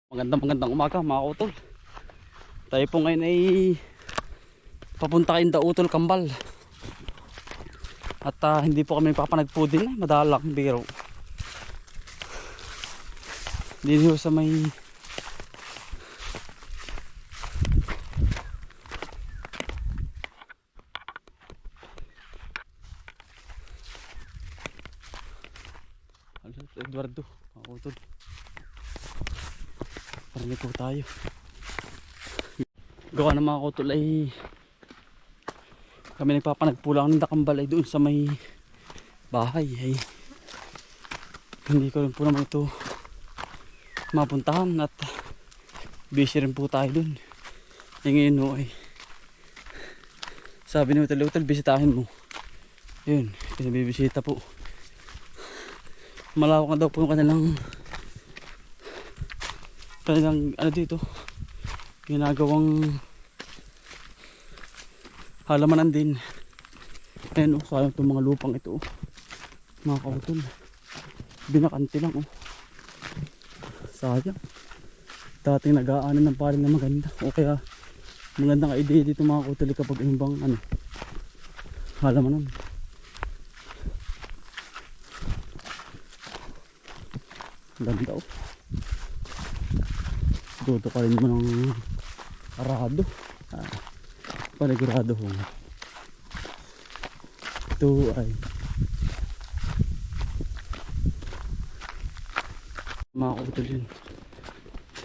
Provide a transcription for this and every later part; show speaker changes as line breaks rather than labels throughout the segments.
Magandang umaga mga kautol. Tayo po ngayon ay papunta kayong Dautol Kambal. At hindi po kami papanagpo din, madalang biro. Dito sa may Eduardo, mga kautol. Parang po tayo. Gawa ng mga kautol ay kami nagpapanagpulang ng Dakambal ay doon sa may bahay ay hindi ko rin po naman ito mapuntahan at busy rin po tayo doon. E ngayon no ay sabi ni Utal, bisitahin mo. Yun, pinabibisita po. Malawak na daw po yung kanilang ano dito ginagawang halamanan din. Ayan sayang itong mga lupang ito mga kautol, binakanti lang sayang. Dating nag-aanan ng paring na maganda o kaya magandang idea dito mga kautol kapag yung bang halamanan. Ganda duto ka rin mo ng arado panigurado ho. Ito ay mga kautol yun.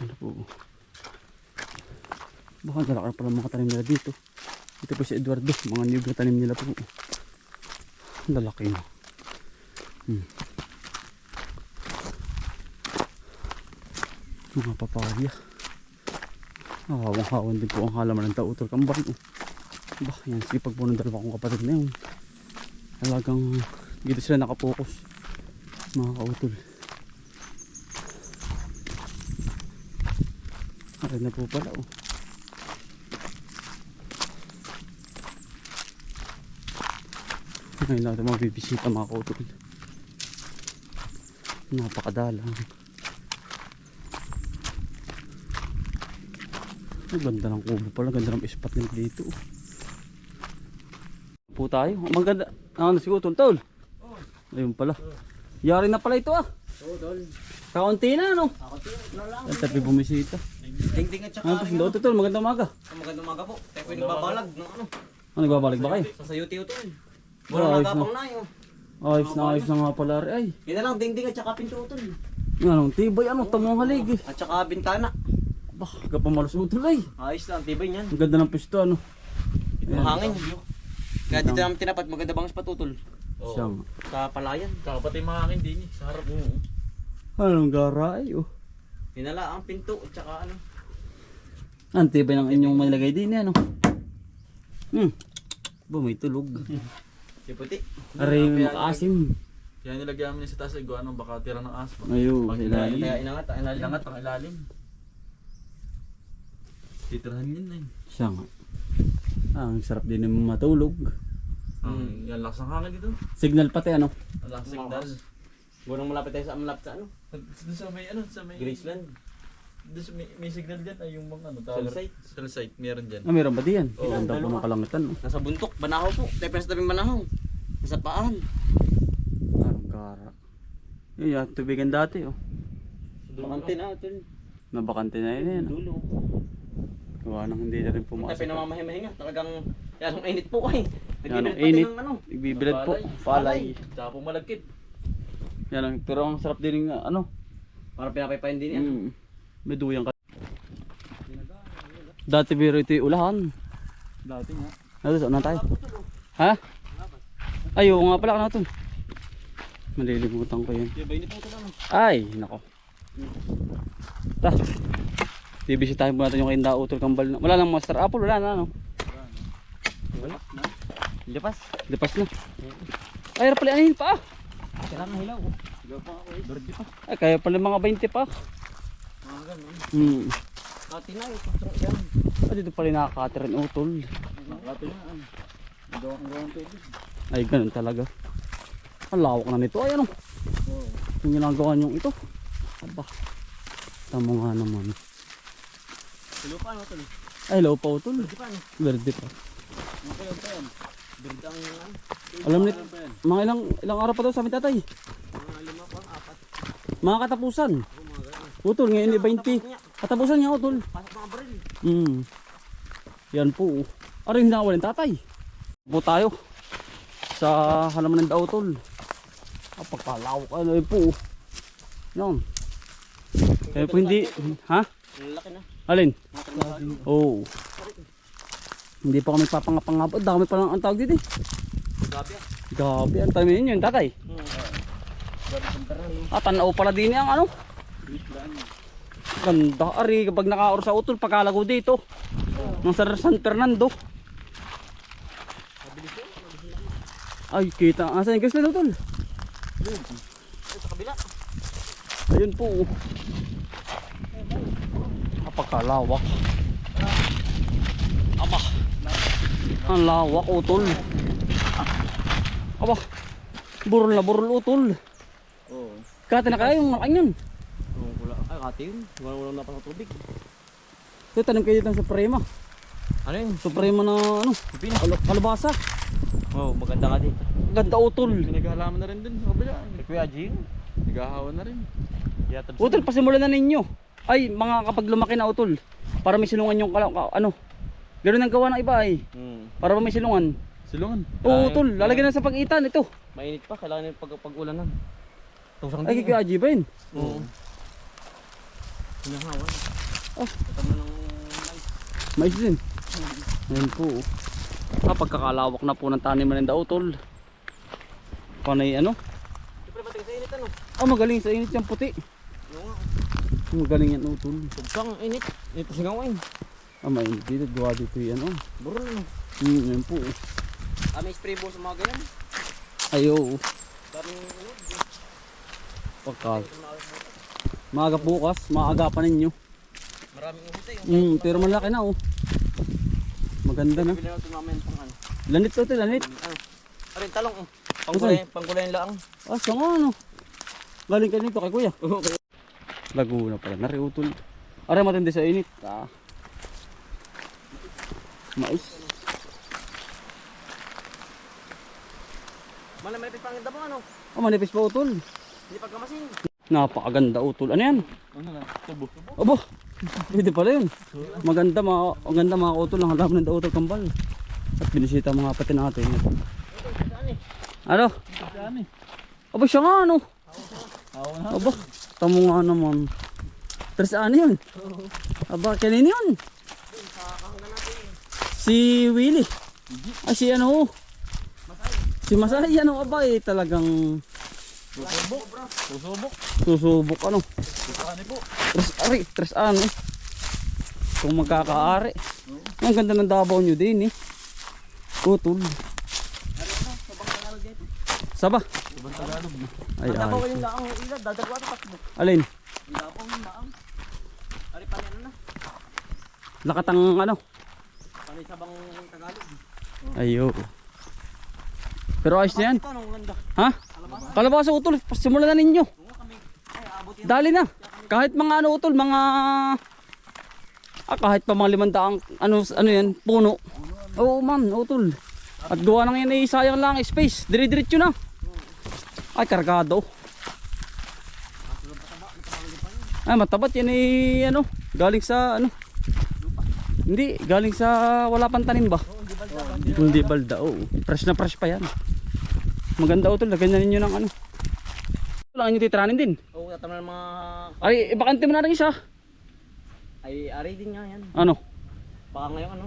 Ano po, baka dalakar pala mga tanim nila dito. Ito po si Eduardo, mga niyog na tanim nila po. Lalaki na mga papaya. Hawang-hawan din po ang halaman ng Dautol Kambal. Bah, yan sipag po ng dalawa kong kapatid na yun. Talagang dito sila nakapokus mga kautol. Akin na po pala Ngayon natin magbibisita mga kautol. Napakadalang. Ganda ng kubo pala, ganda ng spot nila dito. Po tayo, maganda. Si Utol, tol. Ayun pala. Yari na pala ito Tol. Kaunti na Kaunti na lang. Tapi bumisita.
Ding-ding at saka.
Ano po, tol, magandang umaga.
Magandang umaga po. Tayo pwede nagbabalag ng
Nagbabalag ba kayo?
Sa UT-UT. Wala nagapang na yun.
Ayos na nga pala ay.
Yun na lang, ding-ding at saka pinto Utol.
Anong tibay, tamong halig
At saka bintana.
Bah, kapamalos Utol ay.
Ayos lang, tibay niyan.
Ang ganda ng pisto
Mahangin. Kaya dito namin tinapat, maganda bang spot Utol.
Siyang.
Sa palayan.
Saka pati mahangin din sa harap.
Anong gara ay
Yun na lang, ang pinto at saka
Ang tibay ng inyong malagay din may tulog.
Si puti.
Aray makaasim.
Kaya nilagyan namin sa taas ay gawa ng baka tira ng aspa.
Ayun, sa ilalim.
Kaya inangat, ang ilalim.
Ilangat ang ilalim. Titirahan yun na
Siya nga. Ang sarap din yung matulog.
Yan lakas ng hangin dito.
Signal pati
Ang lakas signal.
Gunang malapit tayo sa
Doon sa may sa may
Graceland.
Doon sa may signal diyan ay yung mga
Cell site.
Cell site meron diyan.
Meron ba diyan?
Oo,
Ganda po ng kalangitan
Nasa buntok, Banahaw po. Tayo pa sa tabing Banahaw. Nasa paan.
Parang gara. Yun, tubigan dati
Bakante na Utol.
Nabakante na yun
Dulo.
Gawa nang hindi na rin
Tayo
pumasok.
pinamamahinga. Talagang yan ang init po ay.
Yan ang
Nagbibilad pati
init.
ng
Igbibilad po. Palay.
Tsaka po malagkit.
Yan ang, pero ang sarap din ng
Para pinapaypayin din yan.
May duyang ka. Dati biro ito yung ulahan.
Dati nga.
Saan na tayo? Ha? Ay, oo nga pala natin. Malilimutan ko yun.
Kaya ba init mo ito lang?
Ay, nako. Bibisitahin po natin yung kayong Dautol Kambal. Wala nang Master Apple, wala na
Wala na.
Lipas na. Ay, pala anahin pa
Kailangan hilaw.
Sigaw pa ako Bird pa.
Ay, kaya pala mga 20 pa.
Mga ganun.
Ati na ito. Yan.
Dito pala nakaka-cutter ng utol.
Nakakati na. Gawa ng tubig.
Ay, ganun talaga. Ang lawak na nito. Ay, yung ginagawa niyong ito. Aba. Tama nga naman.
Tulo pa ano tol?
Ay, low pa utol.
Di pa ano?
Verde pa.
Ano pa yan pa yan?
Birda ang ano?
Alam ni,
Ano pa yan?
mga ilang araw pa daw sa amin tatay.
Mga 5 pa, 4.
Mga katapusan.
Oo, mga ganun.
Utol, ngayon ni 20. Katapusan niya utol.
Pasok mga baril.
Yan po. Aray, hindi nakawalin tatay. Po tayo. Sa halaman ng daw utol. Pagkalawak ano yun po. Yan. Kaya po hindi. Ha?
Ang laki na.
Alin?
Mga talahalo.
Oo. Hindi pa kami papangapangapot. Dami pa lang ang tawag dito eh.
Gabi ah.
Gabi, ang tayo yun tatay.
Gabi ng baril.
Tanaw pala din ang ano. Ganda. Ari, kapag nakaor sa utol, pagkalago dito. Nang sa San Fernando. Ay, kita. Asan yung gaslit utol?
Sa kabila.
Ayun po. Napagkalawak. Aba. Ang lawak utol. Aba. Burol na burol utol.
Oo.
Kati na kaya yung malaking yun.
Oo, wala. Ay, kati yun. Walang napas sa tubig.
Ito, tanim kayo dito sa Suprema.
Ano yun?
Suprema na ano,
Pipino.
kalabasa.
Oo, maganda nga dito.
Ganda utol.
Naghahalaman na rin dun sa kabila.
Kuya Jing.
Naghahawan na rin.
Yatad
Utol, pasimulan na ninyo. Ay, mga kapag lumaki na utol. Para may silungan yung ano. Ganoon ang gawa ng iba ay. Para may silungan.
Silungan.
Oo, utol. Lalagyan na sa pag-itan ito.
Mainit pa, kailangan yung pag-ulanan. Tusang
Ay, kaya ba yun?
Oo. Hinahawan.
Oh.
Ito na ng
Mais din. Ayan po. Pagkakalawak na po ng taniman ng dautol. Panay ano?
siyempre ba taga sa init ano?
Magaling sa init yung puti.
Oo nga.
Magaling yan utol.
Tugsang init. Init sa ngawain.
Mainit dito. Gawa dito yan.
Burol no.
Yan po.
May spray ball sa mga ganyan.
Ayo.
Daming ano.
Pagka. Maaga bukas. Maagapan ninyo.
Maraming uhot eh.
Pero malaki na oh. Maganda na.
Bili natin mamaya pang ano.
Lanit to, lanit.
Ano? Arin talong oh.
Saan?
Pangkulay laang.
Siya nga ano. Galing ka nito kay kuya.
Oo.
Laguna pala. Nariutol. Aray matindi sa init. Mais.
Malapit pang damo ano.
Manipis pa utol.
Hindi pagkamasin.
Napakaganda utol. Ano yan?
Ano na? Tubo.
Abo. Pwede pala yun. Maganda mga utol. Ang halaman ng utol kambal. At binisita mga kapatid natin.
Saan eh?
Ano?
Saan eh?
Abo siya nga ano.
Hawan na.
Aba. Tamo nga naman. Pero saan yun? Aba, kanina yun. Si Willie. Ay si ano. Si Masay ano aba talagang susubok ano.
Saan eh po?
Tres ano. Kung magkakaari. Ang ganda ng Davao nyo din eh. Utol. Saba.
Ibang Tagalog.
Ay ay.
Dabaw yung laang ilad. Dadagwa ito takbo.
Alin?
Dabaw yung laang. Ari pa ano na.
Lakatang ano.
Panay sabang Tagalog.
Ayo. Pero ayos na yan.
Ito anong ganda.
Ha? Kalabasa utol. Simulan na ninyo.
Oo kami. Ay abot yan.
Dali na. Kahit mga ano utol, mga kahit pa mga 500 ano yan, puno. Oo man, utol. At gawa nang yan ay sayang lang space. Dire-diretso na. Ay kargado. Ay matabat yan ay ano, galing sa ano. Hindi, galing sa wala pang tanim ba? Hindi balda. Oo. Fresh na fresh pa yan. Maganda utol, lagyan na ninyo ng ano. Lang yung titranin din.
Oo, tatamnan ng mga
Ay, ibakante mo na rin isa.
ay ari din nga yan.
Ano?
Baka ngayong ano.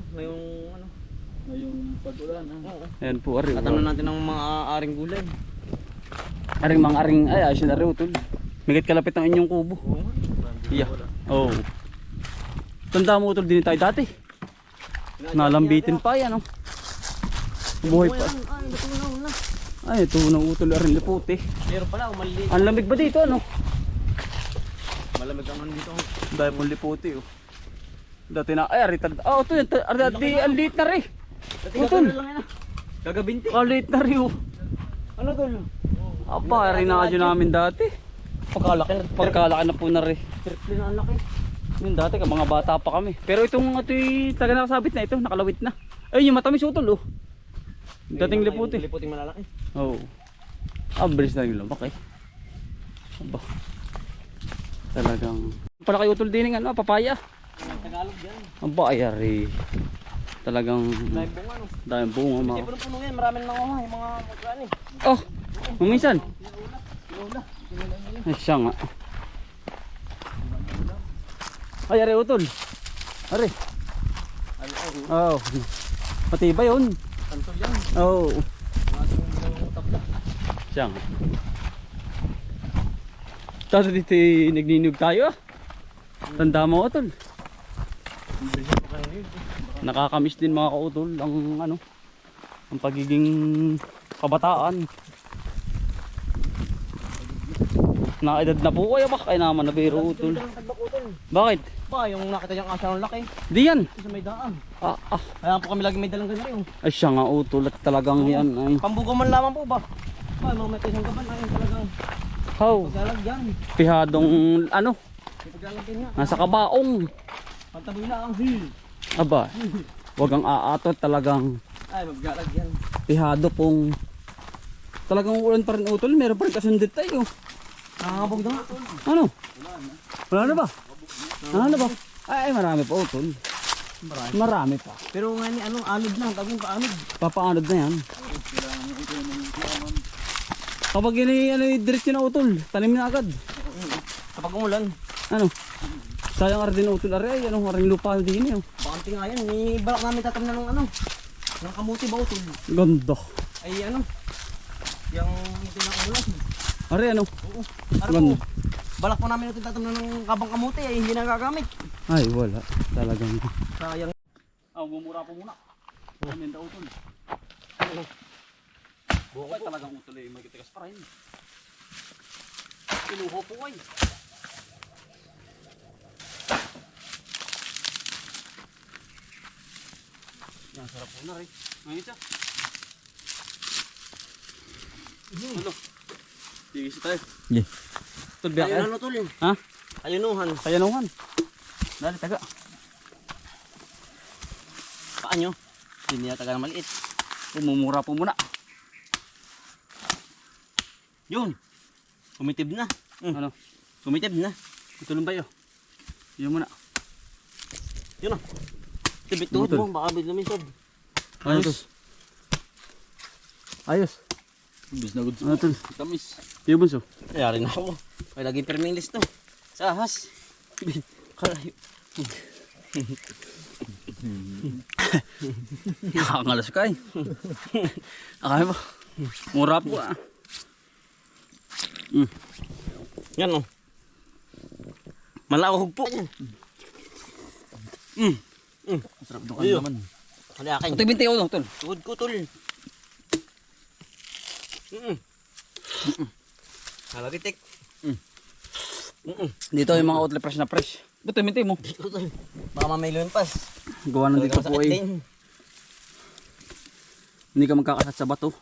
Ngayong pag-ulan.
Oo.
Ayan po, ari.
Tatamnan natin ng mga aring gulay.
Aring mga aring, ay ayos na rin utol. Migit kalapit ang inyong kubo.
Oo nga.
Iya. Oo. Tanda mo utol din tayo dati. Nalambitin pa yan, oh. Buhay pa.
Ay, natunaw na.
Ay, ito na utol rin liputi.
Meron pala, umaliit.
Ang lamig ba dito, ano?
Malamig ang dito.
Dahil pong liputi, oh. Dati na, ay, aritad. Oh, ito yan. Ang liit na rin. Utol.
Gagabinti.
Ang liit na rin, oh.
Ano tol?
Apa, rin na namin dati. Pagkalaki na po na rin.
Triple na ang laki.
Yun dati ka, mga bata pa kami. Pero itong taga nakasabit na ito, nakalawit na. Ayun yung matamis utol oh. Dating liputi.
Liputing malalaki.
Oo. Bilis na yung lumak eh. Aba. Talagang pala kayo utol din ng papaya.
Tagalog yan.
Aba ayari. Talagang
Dahil bunga no.
daming bunga
Kasi
mga.
punong-puno yan. Maraming nanguha. Yung mga magkano eh.
Oh, maminsan.
Lola.
Ay siya nga. Ay ari utol. Ari. Oh. Pati ba yun?
Tanto yan.
Oh.
Mga tabla.
Siya nga. Tapos dito nagninug tayo ah. Tanda mo utol. Nakakamiss din mga kautol ang ang pagiging kabataan. Nakaedad na po kayo ba? Ay naman nabiro utol. Bakit?
Ba, yung nakita niyang asa ng laki.
Di yan.
Sa may daan.
Ah.
Kaya po kami lagi may dalang ganito.
Ay siya nga utol at talagang yan ay.
Pambugaman lamang po ba? Ba, mga may tisang gaban ay talagang
How?
paglalagyan.
Pihadong
Paglalagyan nga.
nasa kabaong.
Pagtaboy na ang hill.
Aba. Wag ang aatot talagang
Ay, maglalagyan.
pihado pong talagang ulan pa rin utol. Meron pa rin kasundit tayo.
Nakakabog na nga.
Ano? Wala na ba? Ano na ba? Ay marami pa utol. Marami pa.
Pero nga ni anod na. Tagong kaanod.
Papaanod na yan. Kapag yun diretso na utol, tanim na agad.
Kapag umulan.
Ano? Sayang ar din utol ari ay aring lupa na din yun.
Bakanti nga yan. May balak namin tatamnan ng ng kamuti ba utol?
Ganda.
Ay yung ito ng ulan.
Ari ano?
Oo.
Ganda.
Po, balak po namin ito tatamnan ng kabang kamuti ay hindi nagagamit.
Ay wala. Talagang.
Sayang.
Bumura po muna. Amin daw utol. Bukay talagang utol ay magitigas pa rin. Inuho po ay. Yan, sarap po na rin. Ngayon siya. Ano? Sige si tayo.
Yeah.
Utol biyak
Ayun tol.
Ha?
Ayunuhan.
Kayanuhan. Dali taga.
Paanyo? Hindi na taga na maliit.
Pumumura po muna.
Yun. Kumitib na.
Ano?
Kumitib na.
Ito lang ba yun? Yun muna.
Yun o. Tibit tuhod
Butol.
mo. Baka bigla misod.
Ayos. Ayos.
Bis na good.
Ano ito?
Tamis.
Yung bunso.
Kayari na ako. May laging perming list to. Sa ahas. Kalayo.
Nakangalas ka eh. Akala mo. Mura po ah.
Yan o. Malawag po.
Sarap doon
Ayun.
naman.
Kali akin.
Ito yung binti ko tol.
Tuhod ko tol. Halagitik.
Dito yung mga outlet fresh na fresh. Ito yung binti mo.
Dito tol. Baka mamay lumpas.
Gawa ng dito
Talagang
po
sakit
eh.
din.
Hindi ka magkakasat sa bato.